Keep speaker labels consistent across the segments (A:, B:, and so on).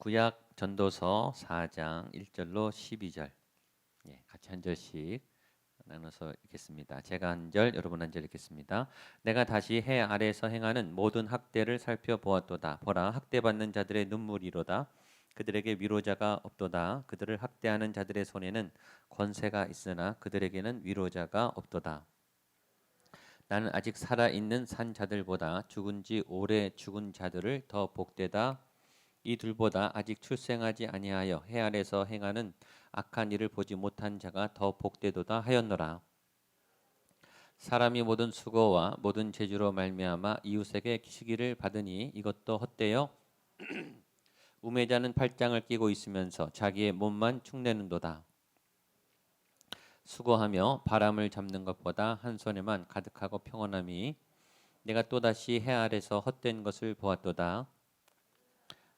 A: 구약 전도서 4장 1절로 12절 같이 한 절씩 나눠서 읽겠습니다. 제가 한 절, 여러분 한 절 읽겠습니다. 내가 다시 해 아래에서 행하는 모든 학대를 살펴보았도다. 보라, 학대받는 자들의 눈물이로다. 그들에게 위로자가 없도다. 그들을 학대하는 자들의 손에는 권세가 있으나 그들에게는 위로자가 없도다. 나는 아직 살아있는 산 자들보다 죽은 지 오래 죽은 자들을 더 복되다. 이 둘보다 아직 출생하지 아니하여 해 아래서 행하는 악한 일을 보지 못한 자가 더 복되도다 하였노라. 사람이 모든 수고와 모든 재주로 말미암아 이웃에게 시기를 받으니 이것도 헛되어 우매자는 팔짱을 끼고 있으면서 자기의 몸만 축내는도다. 수고하며 바람을 잡는 것보다 한 손에만 가득하고 평온함이 내가 또다시 해 아래서 헛된 것을 보았도다.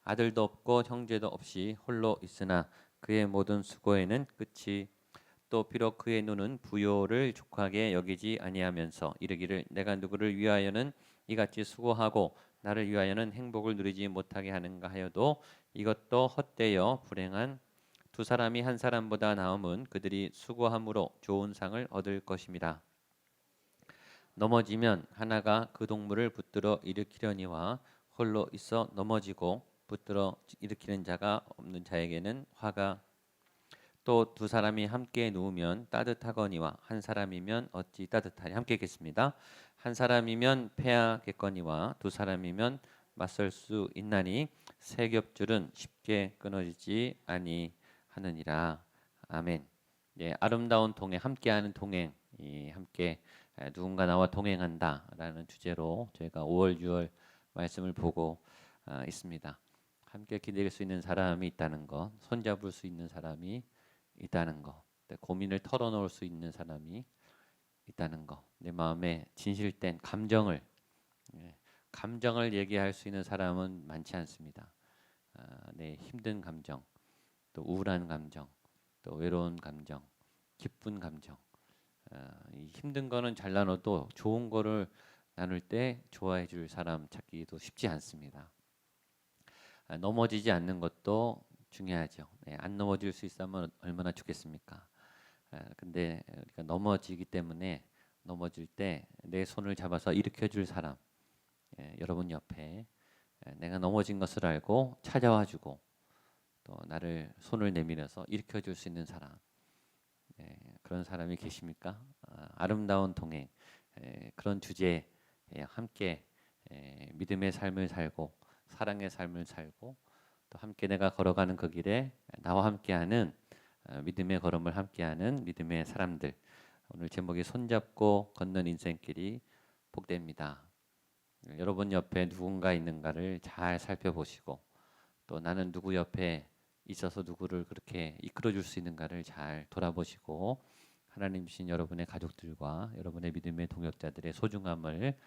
A: 아들도 없고 형제도 없이 홀로 있으나 그의 모든 수고에는 끝이 또 비록 그의 눈은 부요를 족하게 여기지 아니하면서 이르기를 내가 누구를 위하여는 이같이 수고하고 나를 위하여는 행복을 누리지 못하게 하는가 하여도 이것도 헛되어 불행한 두 사람이 한 사람보다 나음은 그들이 수고함으로 좋은 상을 얻을 것입니다. 넘어지면 하나가 그 동물을 붙들어 일으키려니와 홀로 있어 넘어지고 붙들어 일으키는 자가 없는 자에게는 화가 또 두 사람이 함께 누우면 따뜻하거니와 한 사람이면 어찌 따뜻하냐. 함께 읽겠습니다. 한 사람이면 패하겠거니와 두 사람이면 맞설 수 있나니 세 겹줄은 쉽게 끊어지지 아니하느니라. 아멘. 예, 아름다운 동행, 함께하는 동행, 함께 누군가 나와 동행한다라는 주제로 저희가 5월, 6월 말씀을 보고 있습니다. 함께 기댈 수 있는 사람이 있다는 것, 손잡을 수 있는 사람이 있다는 것, 고민을 털어놓을 수 있는 사람이 있다는 것, 내 마음에 진실된 감정을 얘기할 수 있는 사람은 많지 않습니다. 내 힘든 감정, 또 우울한 감정, 또 외로운 감정, 기쁜 감정. 이 힘든 거는 잘 나눠도 좋은 거를 나눌 때 좋아해 줄 사람 찾기도 쉽지 않습니다. 넘어지지 않는 것도 중요하죠. 안 넘어질 수 있으면 얼마나 좋겠습니까? 근데 우리가 넘어지기 때문에 넘어질 때 내 손을 잡아서 일으켜 줄 사람, 여러분 옆에 내가 넘어진 것을 알고 찾아와 주고 또 나를 손을 내밀어서 일으켜 줄 수 있는 사람, 그런 사람이 계십니까? 아름다운 동행, 그런 주제에 함께 믿음의 삶을 살고 사랑의 삶을 살고 또 함께 내가 걸어가는 그 길에 나와 함께하는 믿음의 걸음을 함께하는 믿음의 사람들. 오늘 제목이 손잡고 걷는 인생길이 복됩니다. 여러분 옆에 누군가 있는가를 잘 살펴보시고 또 나는 누구 옆에 있어서 누구를 그렇게 이끌어줄 수 있는가를 잘 돌아보시고 하나님 주신 여러분의 가족들과 여러분의 믿음의 동역자들의 소중함을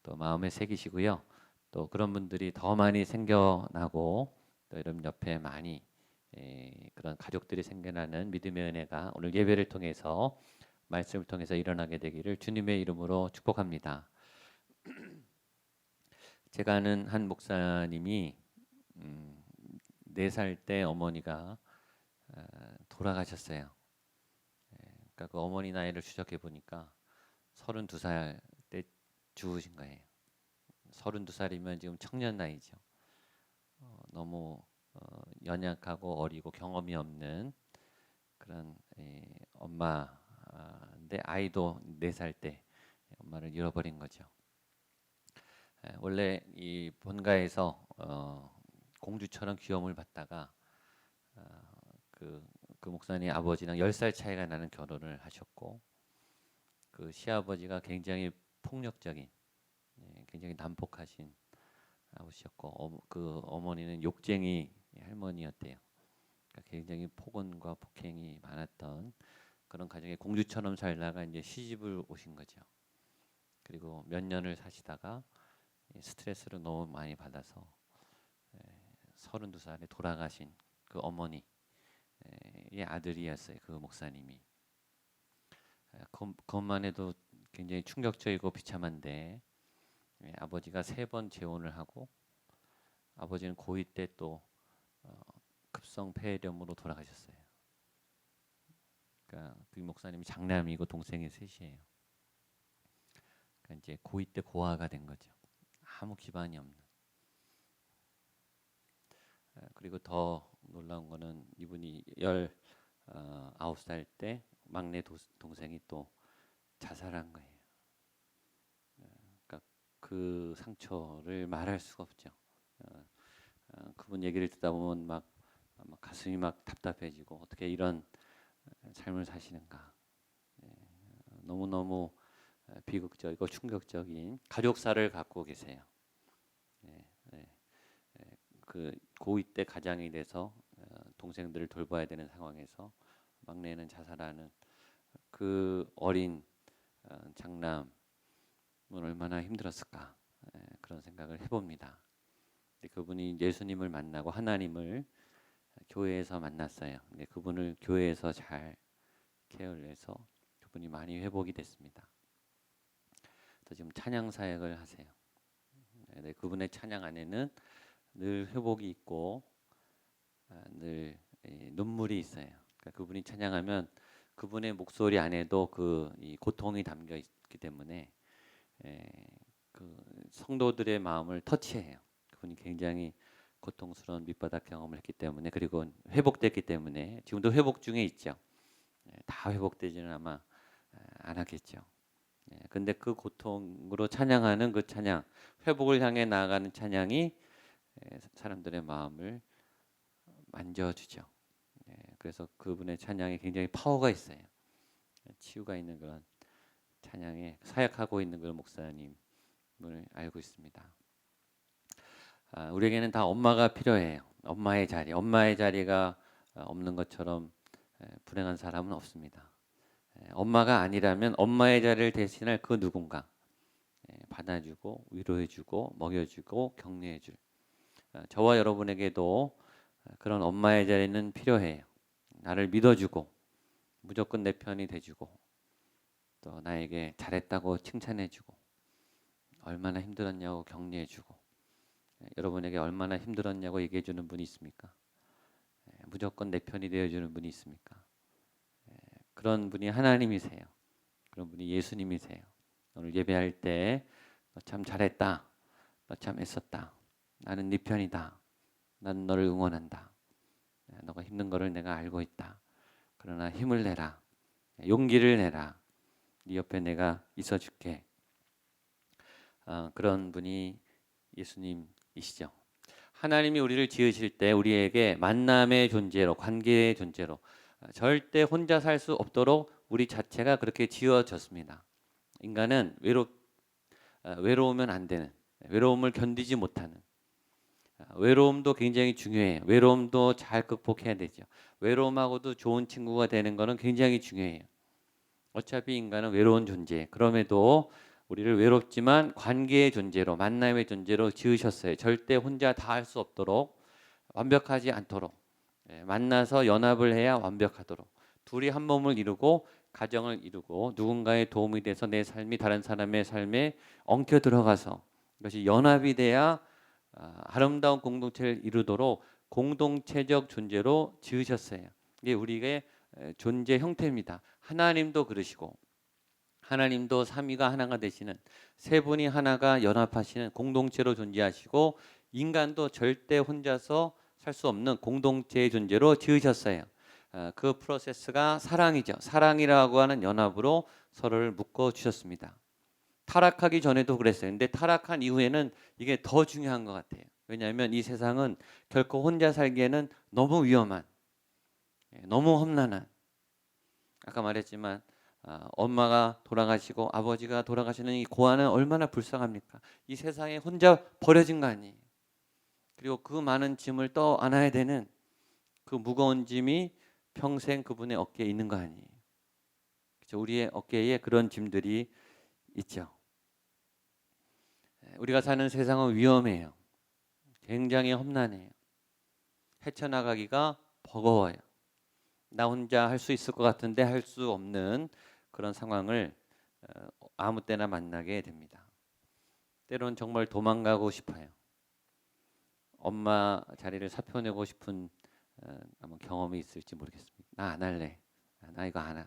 A: 또 마음에 새기시고요. 또 그런 분들이 더 많이 생겨나고 또 여러분 옆에 많이 그런 가족들이 생겨나는 믿음의 은혜가 오늘 예배를 통해서 말씀을 통해서 일어나게 되기를 주님의 이름으로 축복합니다. 제가 아는 한 목사님이 4살 때 어머니가 돌아가셨어요. 그러니까 그 어머니 나이를 추적해 보니까 32살 때 죽으신 거예요. 32살이면 지금 청년 나이죠. 너무 연약하고 어리고 경험이 없는 그런 엄마인데 아이도 4살 때 엄마를 잃어버린 거죠. 원래 이 본가에서 공주처럼 귀여움을 받다가 그 목사님 아버지랑 10살 차이가 나는 결혼을 하셨고 그 시아버지가 굉장히 폭력적인 굉장히 난폭하신 아버지였고 그 어머니는 욕쟁이 할머니였대요. 그러니까 굉장히 폭언과 폭행이 많았던 그런 가정에 공주처럼 살다가 이제 시집을 오신 거죠. 그리고 몇 년을 사시다가 스트레스를 너무 많이 받아서 32살에 돌아가신 그 어머니의 아들이었어요. 그 목사님이. 그것만 해도 굉장히 충격적이고 비참한데 아버지가 3번 재혼을 하고 아버지는 고2 때 또 만성성 폐렴으로 돌아가셨어요. 그러니까 그 목사님이 장남이고 동생이 셋이에요. 그러니까 이제 고2 때 고아가 된 거죠. 아무 기반이 없는. 그리고 더 놀라운 거는 이분이 19살 때 막내 동생이 또 자살한 거예요. 그러니까 그 상처를 말할 수가 없죠. 그분 얘기를 듣다 보면 막 가슴이 막 답답해지고 어떻게 이런 삶을 사시는가. 너무너무 비극적이고 충격적인 가족사를 갖고 계세요. 그 고2 때 가장이 돼서 동생들을 돌봐야 되는 상황에서 막내는 자살하는 그 어린 장남은 얼마나 힘들었을까 그런 생각을 해봅니다. 그분이 예수님을 만나고 하나님을 교회에서 만났어요. 근데 그분을 교회에서 잘 케어를 해서 그분이 많이 회복이 됐습니다. 또 지금 찬양 사역을 하세요. 그분의 찬양 안에는 늘 회복이 있고 늘 눈물이 있어요. 그러니까 그분이 찬양하면 그분의 목소리 안에도 이 고통이 담겨 있기 때문에 그 성도들의 마음을 터치해요. 그분이 굉장히 고통스러운 밑바닥 경험을 했기 때문에 그리고 회복됐기 때문에 지금도 회복 중에 있죠. 다 회복되지는 아마 안 하겠죠. 근데 그 고통으로 찬양하는 그 찬양, 회복을 향해 나아가는 찬양이 사람들의 마음을 만져주죠. 그래서 그분의 찬양에 굉장히 파워가 있어요. 치유가 있는 그런 찬양에 사역하고 있는 그런 목사님을 알고 있습니다. 우리에게는 다 엄마가 필요해요. 엄마의 자리가 없는 것처럼 불행한 사람은 없습니다. 엄마가 아니라면 엄마의 자리를 대신할 그 누군가 받아주고 위로해주고 먹여주고 격려해줄 저와 여러분에게도 그런 엄마의 자리는 필요해요. 나를 믿어주고 무조건 내 편이 돼주고 또 나에게 잘했다고 칭찬해주고 얼마나 힘들었냐고 격려해주고 여러분에게 얼마나 힘들었냐고 얘기해주는 분이 있습니까? 무조건 내 편이 되어주는 분이 있습니까? 그런 분이 하나님이세요. 그런 분이 예수님이세요. 오늘 예배할 때 너 참 잘했다. 너 참 애썼다. 나는 네 편이다. 나는 너를 응원한다. 너가 힘든 거를 내가 알고 있다. 그러나 힘을 내라. 용기를 내라. 네 옆에 내가 있어줄게. 그런 분이 예수님이시죠. 하나님이 우리를 지으실 때 우리에게 만남의 존재로 관계의 존재로 절대 혼자 살 수 없도록 우리 자체가 그렇게 지어졌습니다. 인간은 외로우면 안 되는 외로움을 견디지 못하는 외로움도 굉장히 중요해요. 외로움도 잘 극복해야 되죠. 외로움하고도 좋은 친구가 되는 것은 굉장히 중요해요. 어차피 인간은 외로운 존재. 그럼에도 우리를 외롭지만 관계의 존재로 만남의 존재로 지으셨어요. 절대 혼자 다 할 수 없도록 완벽하지 않도록 만나서 연합을 해야 완벽하도록 둘이 한 몸을 이루고 가정을 이루고 누군가의 도움이 돼서 내 삶이 다른 사람의 삶에 엉켜 들어가서 이것이 연합이 돼야 아름다운 공동체를 이루도록 공동체적 존재로 지으셨어요. 이게 우리의 존재 형태입니다. 하나님도 그러시고 하나님도 삼위가 하나가 되시는 세 분이 하나가 연합하시는 공동체로 존재하시고 인간도 절대 혼자서 살 수 없는 공동체의 존재로 지으셨어요. 그 프로세스가 사랑이죠. 사랑이라고 하는 연합으로 서로를 묶어 주셨습니다. 타락하기 전에도 그랬어요. 근데 타락한 이후에는 이게 더 중요한 것 같아요. 왜냐하면 이 세상은 결코 혼자 살기에는 너무 위험한, 너무 험난한. 아까 말했지만 엄마가 돌아가시고 아버지가 돌아가시는 이 고아는 얼마나 불쌍합니까? 이 세상에 혼자 버려진 거 아니에요. 그리고 그 많은 짐을 떠 안아야 되는 그 무거운 짐이 평생 그분의 어깨에 있는 거 아니에요. 그렇죠? 우리의 어깨에 그런 짐들이 있죠. 우리가 사는 세상은 위험해요. 굉장히 험난해요. 헤쳐나가기가 버거워요. 나 혼자 할 수 있을 것 같은데 할 수 없는 그런 상황을 아무 때나 만나게 됩니다. 때로는 정말 도망가고 싶어요. 엄마 자리를 사표내고 싶은 아마 경험이 있을지 모르겠습니다. 나 안 할래. 나 이거 안 해.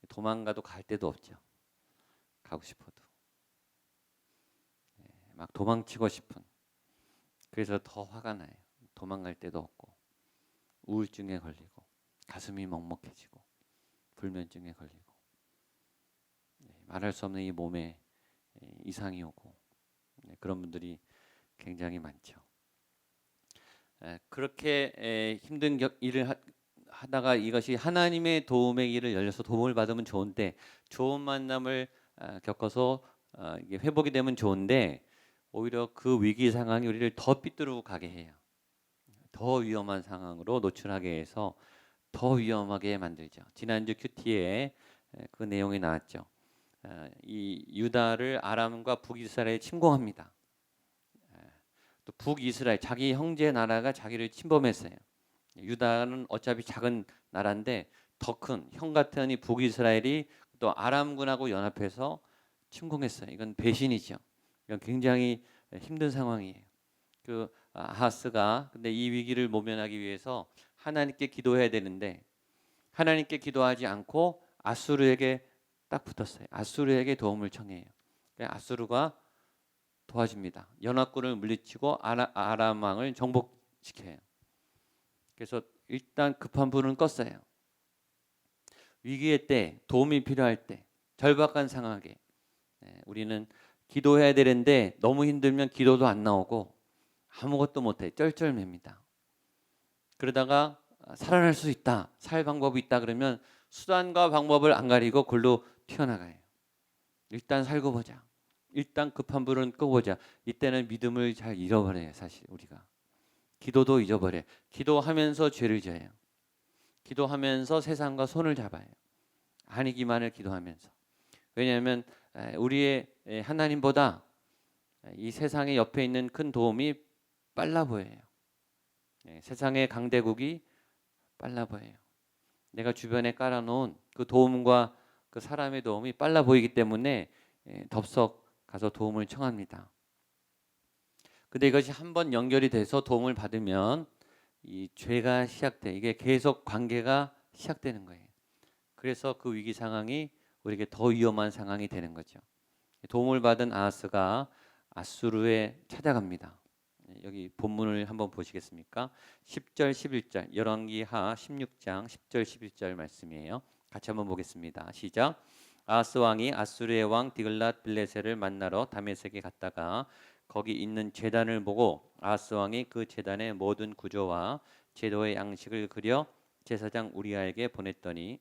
A: 도망가도 갈 데도 없죠. 가고 싶어도 막 도망치고 싶은. 그래서 더 화가 나요. 도망갈 데도 없고 우울증에 걸리고 가슴이 먹먹해지고 불면증에 걸리고 말할 수 없는 이 몸에 이상이 오고 그런 분들이 굉장히 많죠. 그렇게 힘든 일을 하다가 이것이 하나님의 도움의 길을 열려서 도움을 받으면 좋은데 좋은 만남을 겪어서 이게 회복이 되면 좋은데 오히려 그 위기 상황이 우리를 더 삐뚤고 가게 해요. 더 위험한 상황으로 노출하게 해서 더 위험하게 만들죠. 지난주 큐티에 그 내용이 나왔죠. 이 유다를 아람과 북이스라엘이 침공합니다. 또 북이스라엘 자기 형제 나라가 자기를 침범했어요. 유다는 어차피 작은 나라인데 더 큰 형 같은 이 북이스라엘이 또 아람군하고 연합해서 침공했어요. 이건 배신이죠. 이건 굉장히 힘든 상황이에요. 그 아하스가 근데 이 위기를 모면하기 위해서 하나님께 기도해야 되는데 하나님께 기도하지 않고 아수르에게 딱 붙었어요. 아수르에게 도움을 청해요. 아수르가 도와줍니다. 연합군을 물리치고 아람 왕을 정복시켜요. 그래서 일단 급한 불은 껐어요. 위기의 때, 도움이 필요할 때, 절박한 상황에 우리는 기도해야 되는데 너무 힘들면 기도도 안 나오고 아무것도 못해 쩔쩔맵니다. 그러다가 살아날 수 있다, 살 방법이 있다 그러면 수단과 방법을 안 가리고 글로 튀어나가요. 일단 살고 보자. 일단 급한 불은 끄보자. 이때는 믿음을 잘 잃어버려요. 사실 우리가 기도도 잊어버려요. 기도하면서 죄를 져요. 기도하면서 세상과 손을 잡아요. 아니기만을 기도하면서. 왜냐하면 우리의 하나님보다 이 세상의 옆에 있는 큰 도움이 빨라 보여요. 세상의 강대국이 빨라 보여요. 내가 주변에 깔아놓은 그 도움과 그 사람의 도움이 빨라 보이기 때문에 덥석 가서 도움을 청합니다. 근데 이것이 한번 연결이 돼서 도움을 받으면 이 죄가 시작돼. 이게 계속 관계가 시작되는 거예요. 그래서 그 위기 상황이 우리에게 더 위험한 상황이 되는 거죠. 도움을 받은 아하스가 아수르에 찾아갑니다. 여기 본문을 한번 보시겠습니까? 10절 11절 열왕기하 16장 10절 11절 말씀이에요. 같이 한번 보겠습니다. 시작. 아하스 왕이 아수르의 왕 디글랏 빌레셋을 만나러 다메섹에 갔다가 거기 있는 제단을 보고 아하스 왕이 그 제단의 모든 구조와 제도의 양식을 그려 제사장 우리아에게 보냈더니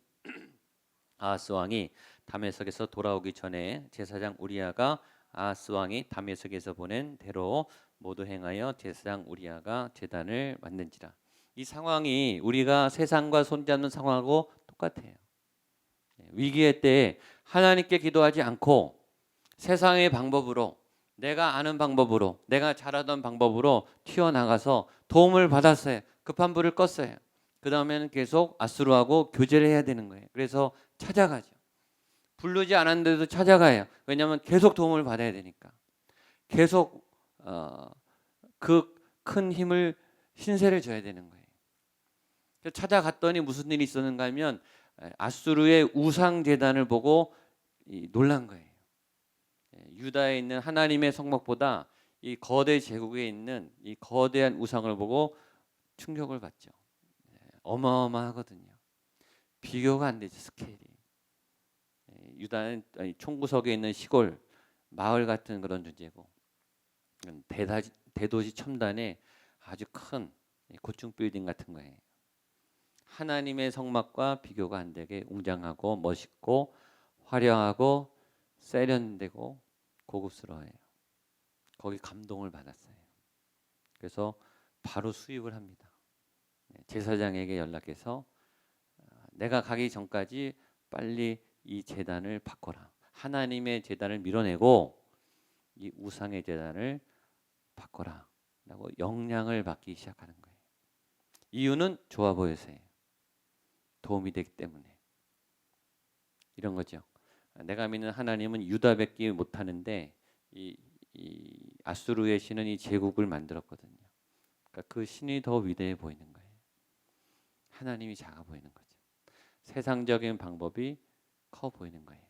A: 아하스 왕이 다메섹에서 돌아오기 전에 제사장 우리아가 아하스 왕이 다메섹에서 보낸 대로 모두 행하여 제사장 우리아가 제단을 만든지라. 이 상황이 우리가 세상과 손잡는 상황하고 똑같아요. 위기의 때에 하나님께 기도하지 않고 세상의 방법으로 내가 아는 방법으로 내가 잘하던 방법으로 튀어나가서 도움을 받았어요. 급한 불을 껐어요. 그 다음에는 계속 아수르하고 교제를 해야 되는 거예요. 그래서 찾아가죠. 부르지 않았는데도 찾아가요. 왜냐하면 계속 도움을 받아야 되니까. 계속 그 큰 힘을 신세를 져야 되는 거예요. 찾아갔더니 무슨 일이 있었는가 하면 아수르의 우상 제단을 보고 놀란 거예요. 유다에 있는 하나님의 성막보다 이 거대 제국에 있는 이 거대한 우상을 보고 충격을 받죠. 어마어마하거든요. 비교가 안 되죠. 스케일이. 유다는 총구석에 있는 시골 마을 같은 그런 존재고 대도시 첨단의 아주 큰 고층 빌딩 같은 거예요. 하나님의 성막과 비교가 안 되게 웅장하고 멋있고 화려하고 세련되고 고급스러워요. 거기 감동을 받았어요. 그래서 바로 수입을 합니다. 제사장에게 연락해서 내가 가기 전까지 빨리 이 제단을 바꿔라. 하나님의 제단을 밀어내고 이 우상의 제단을 바꿔라 라고 영향을 받기 시작하는 거예요. 이유는 좋아 보여서요. 도움이 되기 때문에. 이런 거죠. 내가 믿는 하나님은 유다밖에 못하는데 이 아수르의 신은 이 제국을 만들었거든요. 그러니까 그 신이 더 위대해 보이는 거예요. 하나님이 작아 보이는 거죠. 세상적인 방법이 커 보이는 거예요.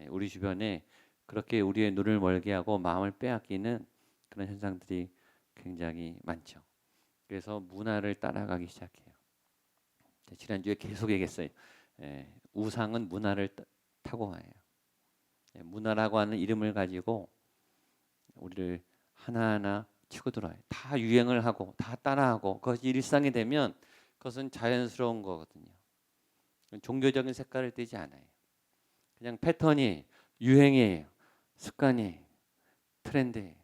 A: 우리 주변에 그렇게 우리의 눈을 멀게 하고 마음을 빼앗기는 그런 현상들이 굉장히 많죠. 그래서 문화를 따라가기 시작해요. 지난주에 계속 얘기했어요. 우상은 문화를 타고 와요. 문화라고 하는 이름을 가지고 우리를 하나하나 치고 들어와요. 다 유행을 하고 다 따라하고 그것이 일상이 되면 그것은 자연스러운 거거든요. 종교적인 색깔을 띠지 않아요. 그냥 패턴이 유행이에요. 습관이에요. 트렌드예요.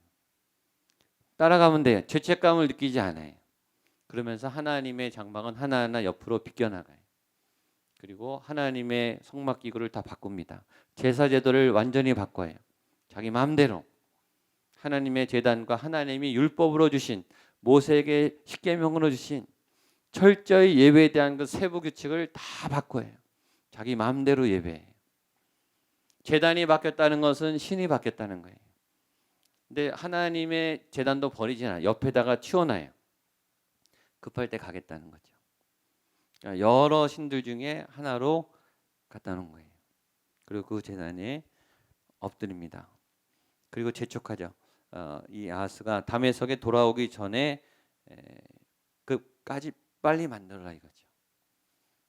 A: 따라가면 돼요. 죄책감을 느끼지 않아요. 그러면서 하나님의 장막은 하나하나 옆으로 비껴나가요. 그리고 하나님의 성막기구를 다 바꿉니다. 제사 제도를 완전히 바꿔요. 자기 마음대로. 하나님의 제단과 하나님이 율법으로 주신 모세에게 십계명으로 주신 철저히 예배에 대한 그 세부 규칙을 다 바꿔요. 자기 마음대로 예배해요. 제단이 바뀌었다는 것은 신이 바뀌었다는 거예요. 근데 하나님의 제단도 버리지 않아요. 옆에다가 치워놔요. 급할 때 가겠다는 거죠. 여러 신들 중에 하나로 갖다 놓은 거예요. 그리고 그 제단에 엎드립니다. 그리고 재촉하죠. 이 아하스가 다메섹에 돌아오기 전에 그까지 빨리 만들어라 이거죠.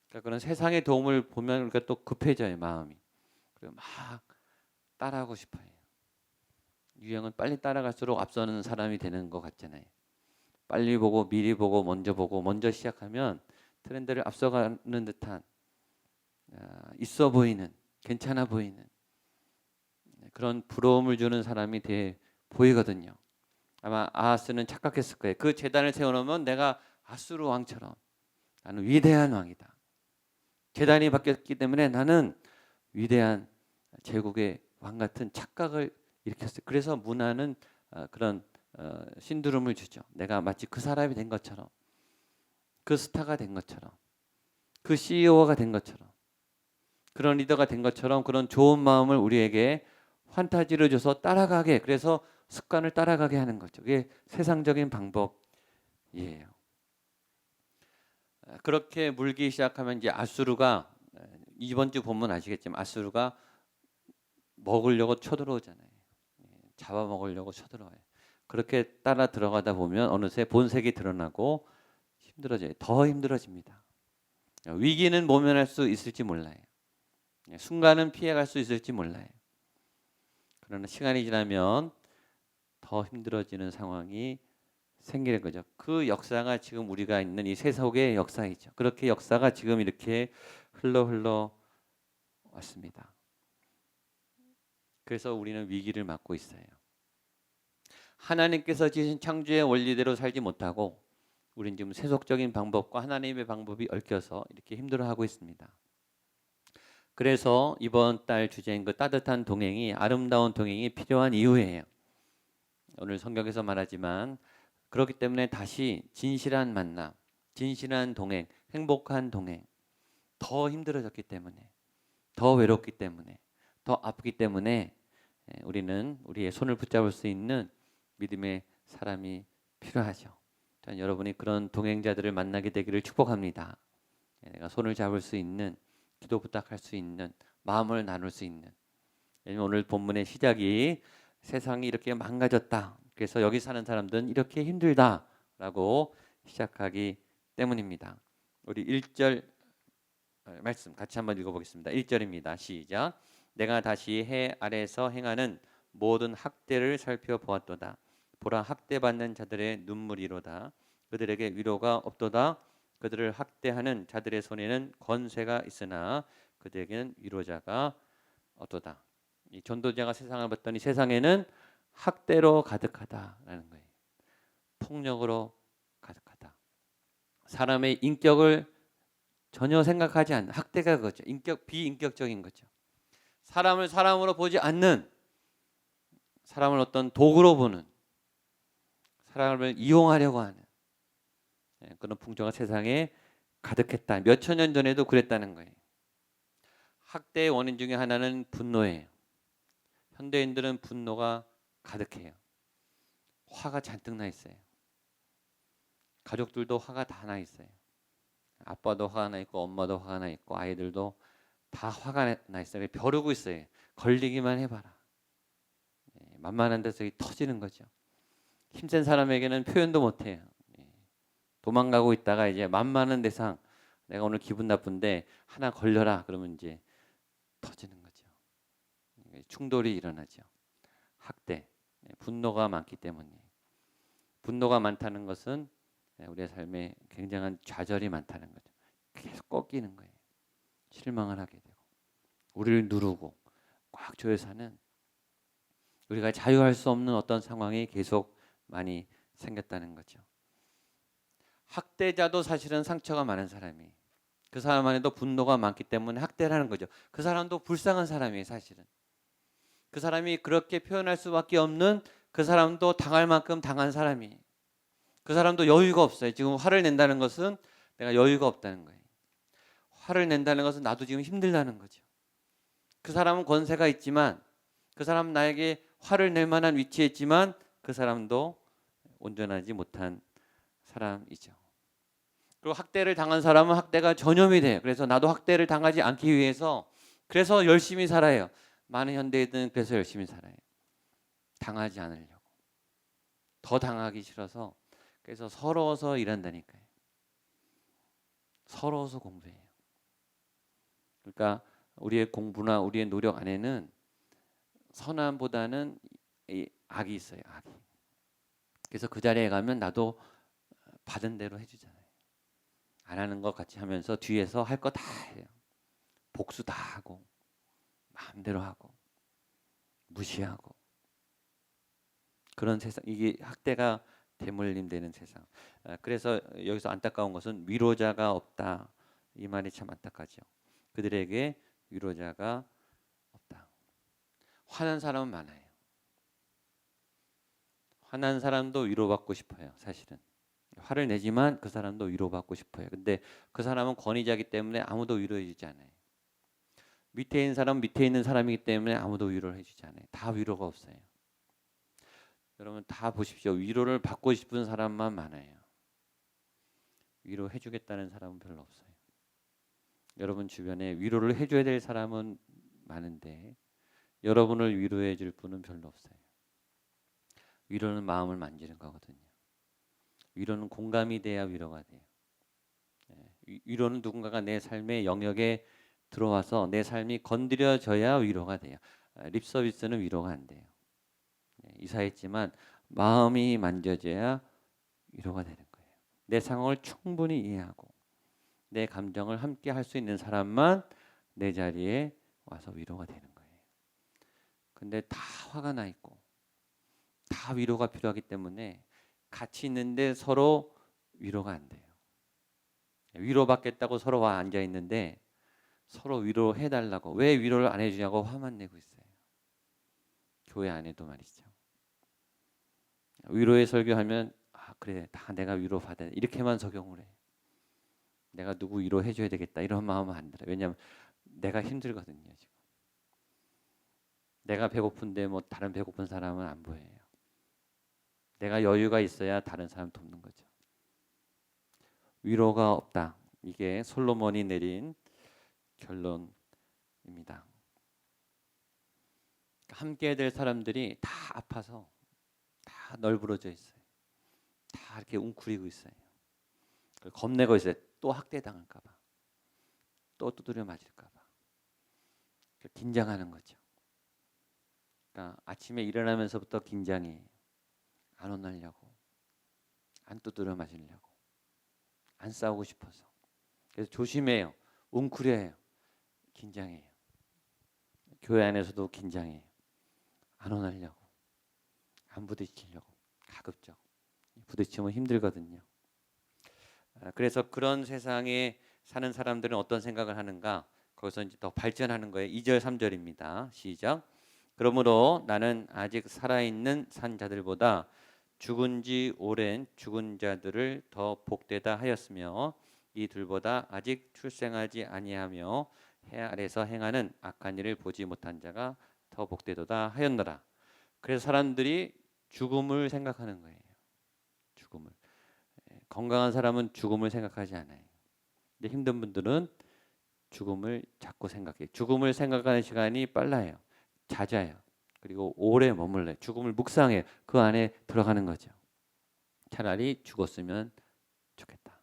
A: 그러니까 그런 세상의 도움을 보면 우리가 또 급해져요 마음이. 그리고 막 따라하고 싶어요. 유행은 빨리 따라갈수록 앞서는 사람이 되는 것 같잖아요. 빨리 보고 미리 보고 먼저 시작하면 트렌드를 앞서가는 듯한 있어 보이는 괜찮아 보이는 그런 부러움을 주는 사람이 돼 보이거든요. 아마 아하스는 착각했을 거예요. 그 제단을 세워놓으면 내가 아수르 왕처럼 나는 위대한 왕이다. 제단이 바뀌었기 때문에 나는 위대한 제국의 왕 같은 착각을 일으켰어요. 그래서 문화는 그런 신두름을 주죠. 내가 마치 그 사람이 된 것처럼, 그 스타가 된 것처럼, 그 CEO가 된 것처럼, 그런 리더가 된 것처럼 그런 좋은 마음을 우리에게 환타지를 줘서 따라가게, 그래서 습관을 따라가게 하는 거죠. 그게 세상적인 방법이에요. 그렇게 물기 시작하면 이제 아수르가 이번 주 본문 아시겠지만 아수르가 먹으려고 쳐들어오잖아요. 잡아먹으려고 쳐들어와요. 그렇게 따라 들어가다 보면 어느새 본색이 드러나고 힘들어져요. 더 힘들어집니다. 위기는 모면할 수 있을지 몰라요. 순간은 피해갈 수 있을지 몰라요. 그러나 시간이 지나면 더 힘들어지는 상황이 생기는 거죠. 그 역사가 지금 우리가 있는 이 세속의 역사이죠. 그렇게 역사가 지금 이렇게 흘러 왔습니다. 그래서 우리는 위기를 맞고 있어요. 하나님께서 지으신 창조의 원리대로 살지 못하고 우리는 지금 세속적인 방법과 하나님의 방법이 얽혀서 이렇게 힘들어하고 있습니다. 그래서 이번 달 주제인 그 따뜻한 동행이 아름다운 동행이 필요한 이유예요. 오늘 성경에서 말하지만 그렇기 때문에 다시 진실한 만남, 진실한 동행, 행복한 동행, 더 힘들어졌기 때문에, 더 외롭기 때문에, 더 아프기 때문에 우리는 우리의 손을 붙잡을 수 있는 믿음의 사람이 필요하죠. 여러분이 그런 동행자들을 만나게 되기를 축복합니다. 내가 손을 잡을 수 있는, 기도 부탁할 수 있는, 마음을 나눌 수 있는. 왜냐면 오늘 본문의 시작이 세상이 이렇게 망가졌다. 그래서 여기 사는 사람들은 이렇게 힘들다라고 시작하기 때문입니다. 우리 1절 말씀 같이 한번 읽어보겠습니다. 1절입니다. 시작. 내가 다시 해 아래에서 행하는 모든 학대를 살펴보았도다. 보라 학대받는 자들의 눈물이로다. 그들에게 위로가 없도다. 그들을 학대하는 자들의 손에는 권세가 있으나 그들에게는 위로자가 없도다. 이 전도자가 세상을 봤더니 세상에는 학대로 가득하다라는 거예요. 폭력으로 가득하다. 사람의 인격을 전혀 생각하지 않는 학대가 그거죠. 비인격적인 거죠. 사람을 사람으로 보지 않는, 사람을 어떤 도구로 보는, 사람을 이용하려고 하는 그런 풍조가 세상에 가득했다. 몇천 년 전에도 그랬다는 거예요. 학대의 원인 중에 하나는 분노예요. 현대인들은 분노가 가득해요. 화가 잔뜩 나 있어요. 가족들도 화가 다 나 있어요. 아빠도 화가 나 있고 엄마도 화가 나 있고 아이들도 다 화가 나 있어요. 벼르고 있어요. 걸리기만 해봐라. 만만한 데서 터지는 거죠. 힘센 사람에게는 표현도 못해요. 도망가고 있다가 이제 만만한 대상, 내가 오늘 기분 나쁜데 하나 걸려라 그러면 이제 터지는 거죠. 충돌이 일어나죠. 학대, 분노가 많기 때문에. 분노가 많다는 것은 우리의 삶에 굉장한 좌절이 많다는 거죠. 계속 꺾이는 거예요. 실망을 하게 되고 우리를 누르고 꽉 조여 사는, 우리가 자유할 수 없는 어떤 상황이 계속 많이 생겼다는 거죠. 학대자도 사실은 상처가 많은 사람이, 그 사람 안에도 분노가 많기 때문에 학대를 하는 거죠. 그 사람도 불쌍한 사람이에요. 사실은 그 사람이 그렇게 표현할 수밖에 없는, 그 사람도 당할 만큼 당한 사람이에요. 그 사람도 여유가 없어요. 지금 화를 낸다는 것은 내가 여유가 없다는 거예요. 화를 낸다는 것은 나도 지금 힘들다는 거죠. 그 사람은 권세가 있지만, 그 사람은 나에게 화를 낼 만한 위치에 있지만 그 사람도 온전하지 못한 사람이죠. 그리고 학대를 당한 사람은 학대가 전염이 돼요. 그래서 나도 학대를 당하지 않기 위해서 그래서 열심히 살아요. 많은 현대인들은 그래서 열심히 살아요. 당하지 않으려고. 더 당하기 싫어서. 그래서 서러워서 일한다니까요. 서러워서 공부해요. 그러니까 우리의 공부나 우리의 노력 안에는 선함보다는 이 악이 있어요. 악이. 그래서 그 자리에 가면 나도 받은 대로 해주잖아요. 안 하는 것 같이 하면서 뒤에서 할 거 다 해요. 복수 다 하고 마음대로 하고 무시하고, 그런 세상, 이게 학대가 대물림되는 세상. 그래서 여기서 안타까운 것은 위로자가 없다, 이 말이 참 안타까죠. 그들에게 위로자가 없다. 화난 사람은 많아요. 화난 사람도 위로받고 싶어요. 사실은 화를 내지만 그 사람도 위로받고 싶어요. 근데 그 사람은 권위자이기 때문에 아무도 위로해 주지 않아요. 밑에 있는 사람은 밑에 있는 사람이기 때문에 아무도 위로를 해주지 않아요. 다 위로가 없어요. 여러분 다 보십시오. 위로를 받고 싶은 사람만 많아요. 위로해 주겠다는 사람은 별로 없어요. 여러분 주변에 위로를 해줘야 될 사람은 많은데 여러분을 위로해 줄 분은 별로 없어요. 위로는 마음을 만지는 거거든요. 위로는 공감이 돼야 위로가 돼요. 위로는 누군가가 내 삶의 영역에 들어와서 내 삶이 건드려져야 위로가 돼요. 립 서비스는 위로가 안 돼요. 이사했지만 마음이 만져져야 위로가 되는 거예요. 내 상황을 충분히 이해하고 내 감정을 함께 할 수 있는 사람만 내 자리에 와서 위로가 되는 거예요. 근데 다 화가 나 있고 다 위로가 필요하기 때문에 같이 있는데 서로 위로가 안 돼요. 위로받겠다고 서로 와 앉아 있는데 서로 위로해 달라고, 왜 위로를 안 해주냐고 화만 내고 있어요. 교회 안에도 말이죠. 위로의 설교하면 그래 다 내가 위로받아 이렇게만 적용을 해. 내가 누구 위로해 줘야 되겠다 이런 마음은 안 들어요. 왜냐하면 내가 힘들거든요. 지금 내가 배고픈데 뭐 다른 배고픈 사람은 안 보여요. 내가 여유가 있어야 다른 사람 돕는 거죠. 위로가 없다. 이게 솔로몬이 내린 결론입니다. 함께 될 사람들이 다 아파서 다 널브러져 있어요. 다 이렇게 웅크리고 있어요. 겁내고 있어요. 또 학대당할까 봐. 또 두드려 맞을까 봐. 긴장하는 거죠. 그러니까 아침에 일어나면서부터 긴장해. 안 혼나려고. 안 두드려 맞으려고. 안 싸우고 싶어서. 그래서 조심해요. 웅크려요. 긴장해요. 교회 안에서도 긴장해요. 안 혼나려고. 안 부딪히려고. 가급적. 부딪히면 힘들거든요. 그래서 그런 세상에 사는 사람들은 어떤 생각을 하는가? 거기서 이제 더 발전하는 거예요. 2절 3절입니다. 시작. 그러므로 나는 아직 살아있는 산 자들보다 죽은 지 오랜 죽은 자들을 더 복되다 하였으며 이 둘보다 아직 출생하지 아니하며 해 아래서 행하는 악한 일을 보지 못한 자가 더 복되도다 하였노라. 그래서 사람들이 죽음을 생각하는 거예요. 죽음을. 건강한 사람은 죽음을 생각하지 않아요. 근데 힘든 분들은 죽음을 자꾸 생각해요. 죽음을 생각하는 시간이 빨라요. 잦아요. 그리고 오래 머물러요. 죽음을 묵상해요. 그 안에 들어가는 거죠. 차라리 죽었으면 좋겠다.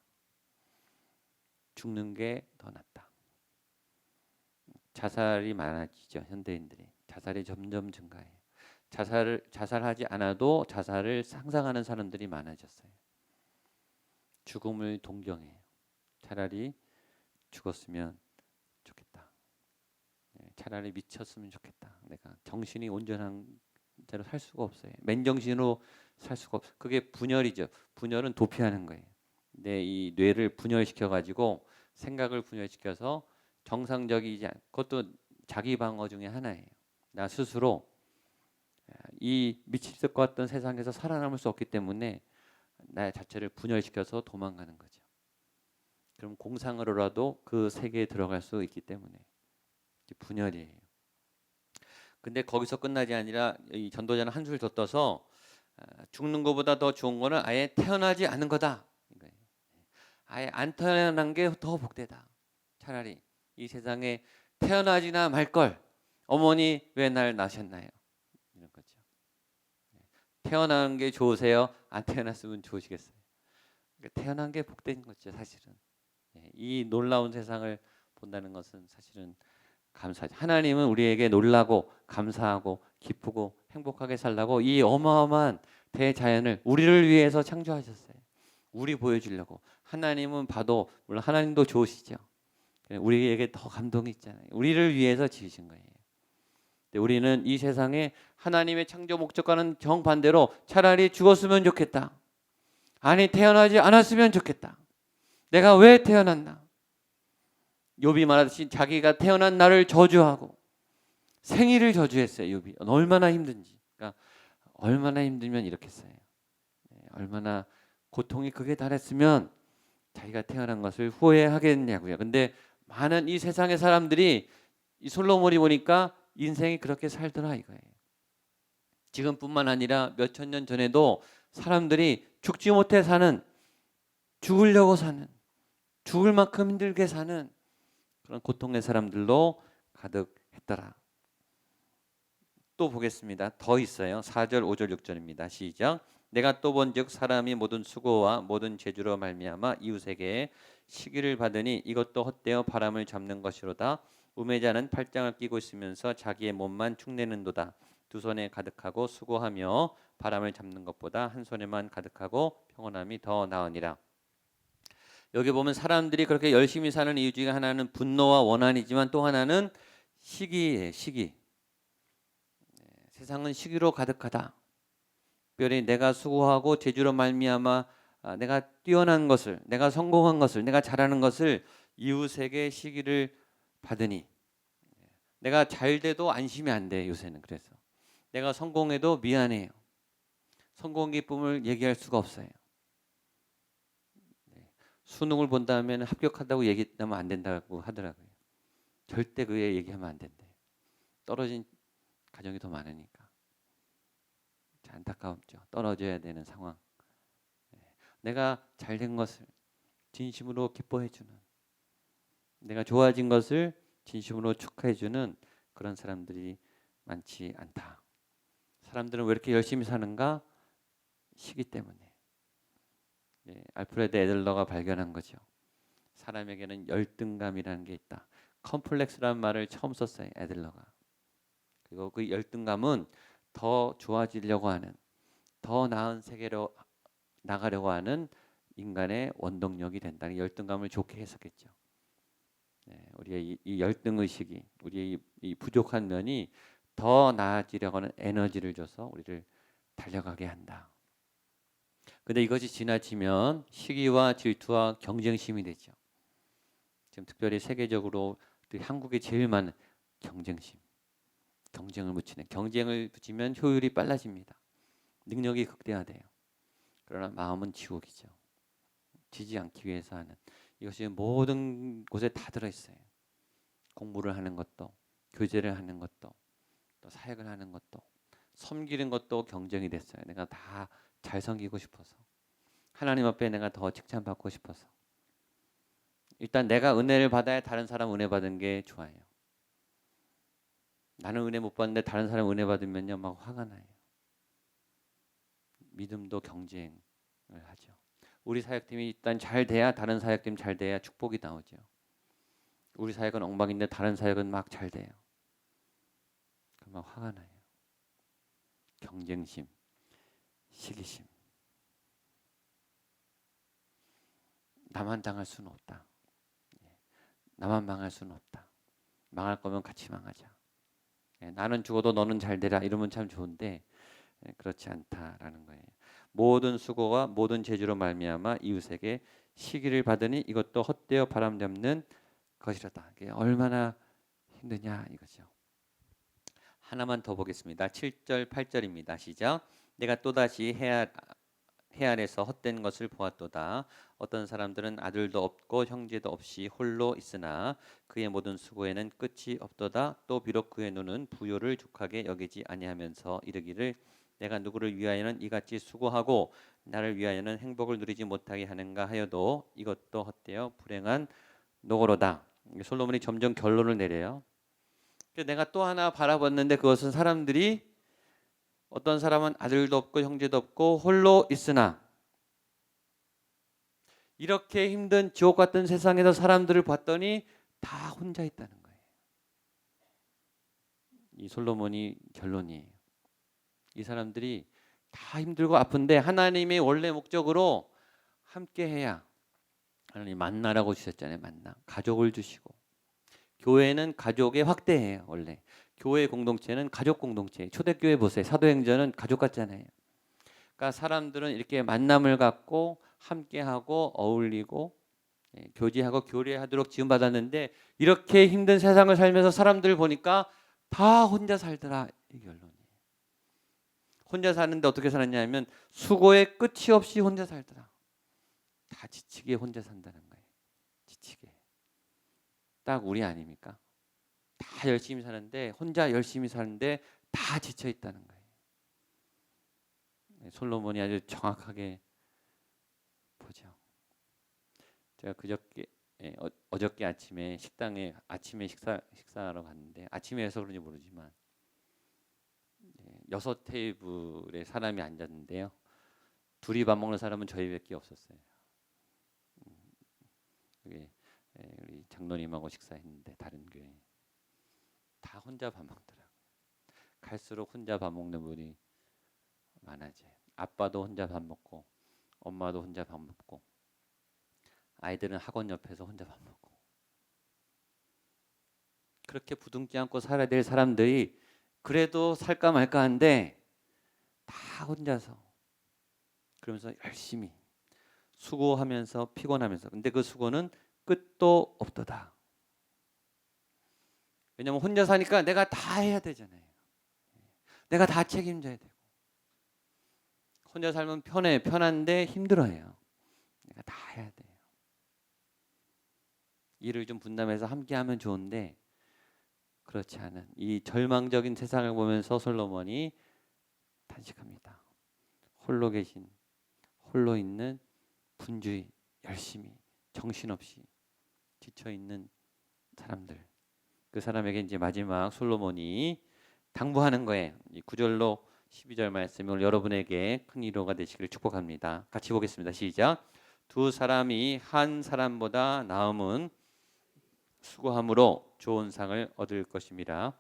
A: 죽는 게 더 낫다. 자살이 많아지죠. 현대인들이. 자살이 점점 증가해요. 자살하지 않아도 자살을 상상하는 사람들이 많아졌어요. 죽음을 동경해요. 차라리 죽었으면 좋겠다. 차라리 미쳤으면 좋겠다. 내가 정신이 온전한 대로 살 수가 없어요. 맨정신으로 살 수가 없어. 그게 분열이죠. 분열은 도피하는 거예요. 근데 이 뇌를 분열시켜 가지고 생각을 분열시켜서 정상적이지 않. 그것도 자기 방어 중에 하나예요. 나 스스로 이 미칠 것 같던 세상에서 살아남을 수 없기 때문에 나 자체를 분열시켜서 도망가는 거죠. 그럼 공상으로라도 그 세계에 들어갈 수 있기 때문에 분열이에요. 근데 거기서 끝나지 아니라 이 전도자는 한술 더 떠서 죽는 것보다 더 좋은 거는 아예 태어나지 않은 거다. 아예 안 태어난 게 더 복되다. 차라리 이 세상에 태어나지나 말 걸. 어머니 왜 날 낳으셨나요? 이런 거죠. 태어나는 게 좋으세요? 안 태어났으면 좋으시겠어요? 그러니까 태어난 게 복된 거죠, 사실은. 이 놀라운 세상을 본다는 것은 사실은 감사하죠. 하나님은 우리에게 놀라고 감사하고 기쁘고 행복하게 살라고 이 어마어마한 대자연을 우리를 위해서 창조하셨어요. 우리 보여주려고. 하나님은 봐도 물론 하나님도 좋으시죠. 우리에게 더 감동이 있잖아요. 우리를 위해서 지으신 거예요. 우리는 이 세상에 하나님의 창조 목적과는 정반대로 차라리 죽었으면 좋겠다. 아니 태어나지 않았으면 좋겠다. 내가 왜 태어났나? 욥이 말하듯이 자기가 태어난 날을 저주하고 생일을 저주했어요. 욥이 얼마나 힘든지. 그러니까 얼마나 힘들면 이렇게 써요. 얼마나 고통이 극에 달했으면 자기가 태어난 것을 후회하겠냐고요. 근데 많은 이 세상의 사람들이 이 솔로몬이 보니까 인생이 그렇게 살더라 이거예요. 지금뿐만 아니라 몇천 년 전에도 사람들이 죽지 못해 사는, 죽으려고 사는, 죽을 만큼 힘들게 사는 그런 고통의 사람들로 가득했더라. 또 보겠습니다. 더 있어요. 4절, 5절, 6절입니다. 시작. 내가 또 본즉 사람이 모든 수고와 모든 재주로 말미암아 이웃에게 시기를 받으니 이것도 헛되어 바람을 잡는 것이로다. 우매자는 팔짱을 끼고 있으면서 자기의 몸만 축내는도다. 두 손에 가득하고 수고하며 바람을 잡는 것보다 한 손에만 가득하고 평온함이 더 나으니라. 여기 보면 사람들이 그렇게 열심히 사는 이유 중에 하나는 분노와 원한이지만 또 하나는 시기예요. 시기. 세상은 시기로 가득하다. 특별히 내가 수고하고 재주로 말미암아 내가 뛰어난 것을, 내가 성공한 것을, 내가 잘하는 것을 이웃에게 시기를 받으니 내가 잘 돼도 안심이 안 돼 요새는. 그래서 내가 성공해도 미안해요. 성공 기쁨을 얘기할 수가 없어요. 수능을 본다면 합격한다고 얘기하면 안 된다고 하더라고요. 절대 그 얘기하면 안 된대. 떨어진 가정이 더 많으니까. 안타깝죠. 떨어져야 되는 상황. 내가 잘된 것을 진심으로 기뻐해주는, 내가 좋아진 것을 진심으로 축하해주는 그런 사람들이 많지 않다. 사람들은 왜 이렇게 열심히 사는가? 시기 때문에. 알프레드 애들러가 발견한 거죠. 사람에게는 열등감이라는 게 있다. 컴플렉스라는 말을 처음 썼어요. 애들러가. 그리고 그 열등감은 더 좋아지려고 하는, 더 나은 세계로 나가려고 하는 인간의 원동력이 된다는 열등감을 좋게 해석했죠. 우리의 이 열등 의식이, 우리의 이 부족한 면이 더 나아지려고 하는 에너지를 줘서 우리를 달려가게 한다. 근데 이것이 지나치면 시기와 질투와 경쟁심이 되죠. 지금 특별히 세계적으로 한국에 제일 많은 경쟁심. 경쟁을 붙이는, 경쟁을 붙이면 효율이 빨라집니다. 능력이 극대화돼요. 그러나 마음은 지옥이죠. 지지 않기 위해서 하는, 이것이 모든 곳에 다 들어있어요. 공부를 하는 것도, 교제를 하는 것도, 또 사역을 하는 것도, 섬기는 것도 경쟁이 됐어요. 내가 다 잘 섬기고 싶어서, 하나님 앞에 내가 더 칭찬받고 싶어서. 일단 내가 은혜를 받아야 다른 사람 은혜 받은 게 좋아요. 나는 은혜 못 받는데 다른 사람 은혜 받으면요 막 화가 나요. 믿음도 경쟁을 하죠. 우리 사역팀이 일단 잘 돼야 다른 사역팀 잘 돼야 축복이 나오죠. 우리 사역은 엉망인데 다른 사역은 막 잘 돼요. 그러면 화가 나요. 경쟁심, 시기심. 나만 당할 수는 없다. 나만 망할 수는 없다. 망할 거면 같이 망하자. 나는 죽어도 너는 잘 되라 이러면 참 좋은데 그렇지 않다라는 거예요. 모든 수고와 모든 재주로 말미암아 이웃에게 시기를 받으니 이것도 헛되어 바람잡는 것이라다. 이게 얼마나 힘드냐 이거죠. 하나만 더 보겠습니다. 7절 8절입니다. 시작. 내가 또다시 해 아래서 헛된 것을 보았도다. 어떤 사람들은 아들도 없고 형제도 없이 홀로 있으나 그의 모든 수고에는 끝이 없도다. 또 비록 그의 눈은 부요를 족하게 여기지 아니하면서 이르기를 내가 누구를 위하여는 이같이 수고하고 나를 위하여는 행복을 누리지 못하게 하는가 하여도 이것도 헛되어 불행한 노고로다. 솔로몬이 점점 결론을 내려요. 내가 또 하나 바라봤는데 그것은 사람들이 어떤 사람은 아들도 없고 형제도 없고 홀로 있으나 이렇게 힘든 지옥 같은 세상에서 사람들을 봤더니 다 혼자 있다는 거예요. 이 솔로몬이 결론이에요. 이 사람들이 다 힘들고 아픈데 하나님의 원래 목적으로 함께해야 하나님 만나라고 주셨잖아요. 만나. 가족을 주시고 교회는 가족의 확대예요. 원래 교회 공동체는 가족 공동체. 초대교회 보세요. 사도행전은 가족 같잖아요. 그러니까 사람들은 이렇게 만남을 갖고 함께하고 어울리고 교제하고 교류하도록 지음받았는데 이렇게 힘든 세상을 살면서 사람들 보니까 다 혼자 살더라. 이 결론이에요. 혼자 사는데 어떻게 살았냐면 수고의 끝이 없이 혼자 살더라. 다 지치게 혼자 산다는 거예요. 지치게. 딱 우리 아닙니까? 다 열심히 사는데 혼자 열심히 사는데 다 지쳐 있다는 거예요. 솔로몬이 아주 정확하게 보죠. 제가 그저께 어저께 아침에 식당에 아침에 식사하러 갔는데 아침에 해서 그런지 모르지만 6테이블에 사람이 앉았는데요. 둘이 밥 먹는 사람은 저희밖에 없었어요. 그게 우리 장로님하고 식사했는데 다른 교회 다 혼자 밥 먹더라고요. 갈수록 혼자 밥 먹는 분이 많아져요. 아빠도 혼자 밥 먹고 엄마도 혼자 밥 먹고 아이들은 학원 옆에서 혼자 밥 먹고 그렇게 부둥지 않고 살아야 될 사람들이 그래도 살까 말까 한데 다 혼자서 그러면서 열심히 수고하면서 피곤하면서 근데 그 수고는 끝도 없도다. 왜냐하면 혼자 사니까 내가 다 해야 되잖아요. 내가 다 책임져야 되고 혼자 살면 편한데 힘들어요. 내가 다 해야 돼요. 일을 좀 분담해서 함께하면 좋은데 그렇지 않은 이 절망적인 세상을 보면서 솔로몬이 탄식합니다. 홀로 있는 분주히 열심히 정신없이 지쳐있는 사람들 그 사람에게 이제 마지막 솔로몬이 당부하는 거예요. 이 9절로 12절 말씀을 여러분에게 큰 위로가 되시길 축복합니다. 같이 보겠습니다. 시작. 두 사람이 한 사람보다 나음은 수고함으로 좋은 상을 얻을 것입니다.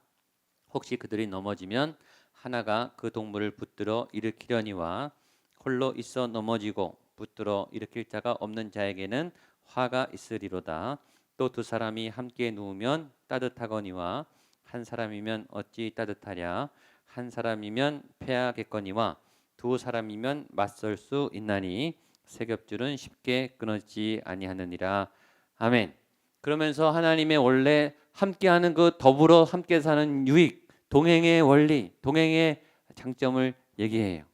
A: 혹시 그들이 넘어지면 하나가 그 동물을 붙들어 일으키려니와 홀로 있어 넘어지고 붙들어 일으킬 자가 없는 자에게는 화가 있으리로다. 또 두 사람이 함께 누우면 따뜻하거니와 한 사람이면 어찌 따뜻하랴. 한 사람이면 패하겠거니와 두 사람이면 맞설 수 있나니 세 겹줄은 쉽게 끊어지지 아니하느니라. 아멘. 그러면서 하나님의 원래 함께하는 그 더불어 함께 사는 유익, 동행의 원리, 동행의 장점을 얘기해요.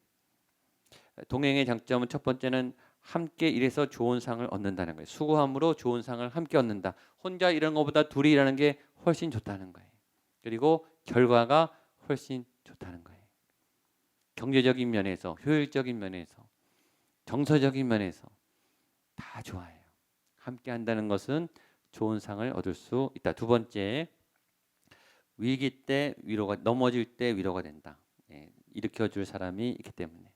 A: 동행의 장점은 첫 번째는 함께 일해서 좋은 상을 얻는다는 거예요. 수고함으로 좋은 상을 함께 얻는다. 혼자 일하는 것보다 둘이 일하는 게 훨씬 좋다는 거예요. 그리고 결과가 훨씬 좋다는 거예요. 경제적인 면에서, 효율적인 면에서, 정서적인 면에서 다 좋아요. 함께 한다는 것은 좋은 상을 얻을 수 있다. 두 번째, 위기 때 위로가, 넘어질 때 위로가 된다. 일으켜줄 사람이 있기 때문에.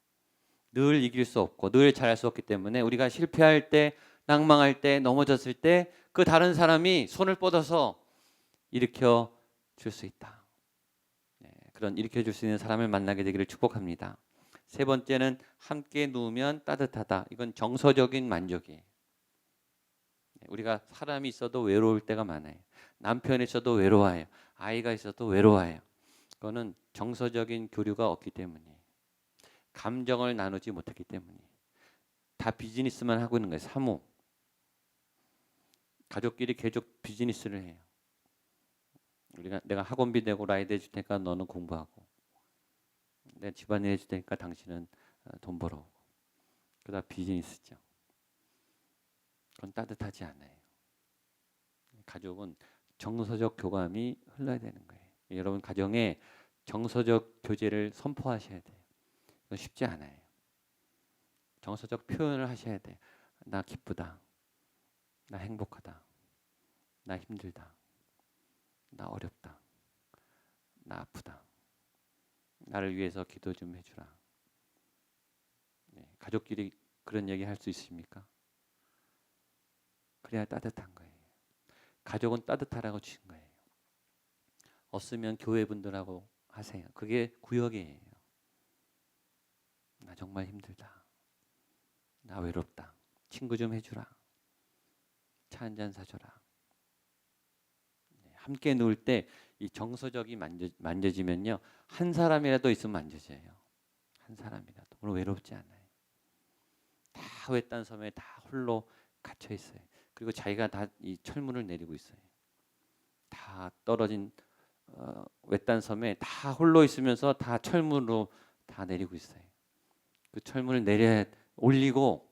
A: 늘 이길 수 없고 늘 잘할 수 없기 때문에 우리가 실패할 때, 낭망할 때, 넘어졌을 때 그 다른 사람이 손을 뻗어서 일으켜 줄 수 있다. 그런 일으켜 줄 수 있는 사람을 만나게 되기를 축복합니다. 세 번째는 함께 누우면 따뜻하다. 이건 정서적인 만족이에요. 우리가 사람이 있어도 외로울 때가 많아요. 남편이 있어도 외로워해요. 아이가 있어도 외로워해요. 그거는 정서적인 교류가 없기 때문이에요. 감정을 나누지 못했기 때문이에요. 다 비즈니스만 하고 있는 거예요. 사무. 가족끼리 계속 비즈니스를 해요. 내가 학원비 내고 라이드 해줄 테니까 너는 공부하고, 내가 집안일 해줄 테니까 당신은 돈 벌어오고. 그다 비즈니스죠. 그건 따뜻하지 않아요. 가족은 정서적 교감이 흘러야 되는 거예요. 여러분 가정에 정서적 교제를 선포하셔야 돼요. 이건 쉽지 않아요. 정서적 표현을 하셔야 돼요. 나 기쁘다. 나 행복하다. 나 힘들다. 나 어렵다. 나 아프다. 나를 위해서 기도 좀 해주라. 가족끼리 그런 얘기 할 수 있습니까? 그래야 따뜻한 거예요. 가족은 따뜻하라고 주신 거예요. 없으면 교회 분들하고 하세요. 그게 구역이에요. 나 정말 힘들다. 나 외롭다. 친구 좀 해주라. 차 한잔 사줘라. 함께 누울 때 이 정서적이 만져지면요, 한 사람이라도 있으면 만져져요. 한 사람이라도. 오늘 외롭지 않아요. 다 외딴 섬에 다 홀로 갇혀 있어요. 그리고 자기가 다 이 철문을 내리고 있어요. 다 떨어진 외딴 섬에 다 홀로 있으면서 다 철문으로 다 내리고 있어요. 그 철문을 올리고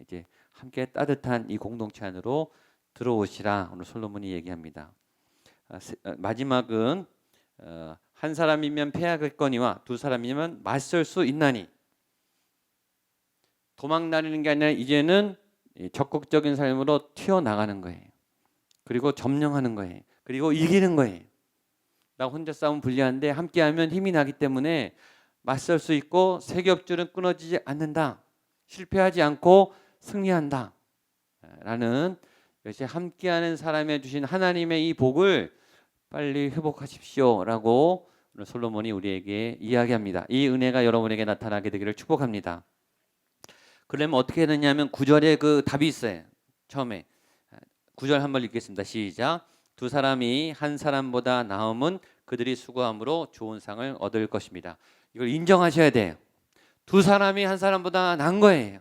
A: 이제 함께 따뜻한 이 공동체 안으로 들어오시라. 오늘 솔로몬이 얘기합니다. 마지막은 한 사람이면 패하겠거니와 두 사람이면 맞설 수 있나니. 도망다니는 게 아니라 이제는 적극적인 삶으로 튀어나가는 거예요. 그리고 점령하는 거예요. 그리고 이기는 거예요. 나 혼자 싸우면 불리한데 함께하면 힘이 나기 때문에 맞설 수 있고 세겹줄은 끊어지지 않는다. 실패하지 않고 승리한다. 라는 이것이 함께하는 사람에 주신 하나님의 이 복을 빨리 회복하십시오. 라고 솔로몬이 우리에게 이야기합니다. 이 은혜가 여러분에게 나타나게 되기를 축복합니다. 그러면 어떻게 되냐면 9절에 그 답이 있어요. 처음에 9절 한번 읽겠습니다. 시작. 두 사람이 한 사람보다 나음은 그들이 수고함으로 좋은 상을 얻을 것입니다. 이걸 인정하셔야 돼요. 두 사람이 한 사람보다 난 거예요.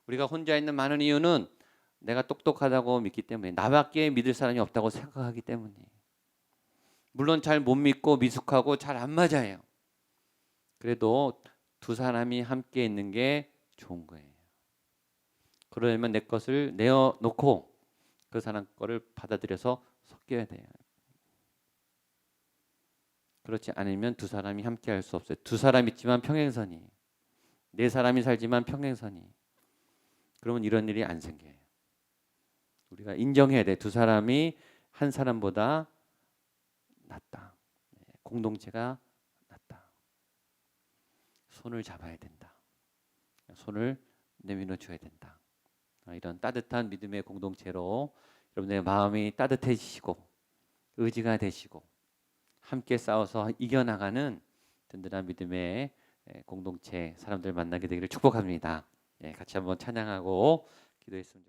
A: 우리가 혼자 있는 많은 이유는 내가 똑똑하다고 믿기 때문에, 나밖에 믿을 사람이 없다고 생각하기 때문이에요. 물론 잘 못 믿고 미숙하고 잘 안 맞아요. 그래도 두 사람이 함께 있는 게 좋은 거예요. 그러려면 내 것을 내어놓고 그 사람 거를 받아들여서 섞여야 돼요. 그렇지 않으면 두 사람이 함께 할 수 없어요. 두 사람 있지만 평행선이, 네 사람이 살지만 평행선이. 그러면 이런 일이 안 생겨요. 우리가 인정해야 돼. 두 사람이 한 사람보다 낫다. 공동체가 낫다. 손을 잡아야 된다. 손을 내밀어 줘야 된다. 이런 따뜻한 믿음의 공동체로 여러분의 마음이 따뜻해지시고 의지가 되시고 함께 싸워서 이겨나가는 든든한 믿음의 공동체 사람들 만나게 되기를 축복합니다. 같이 한번 찬양하고 기도했습니다.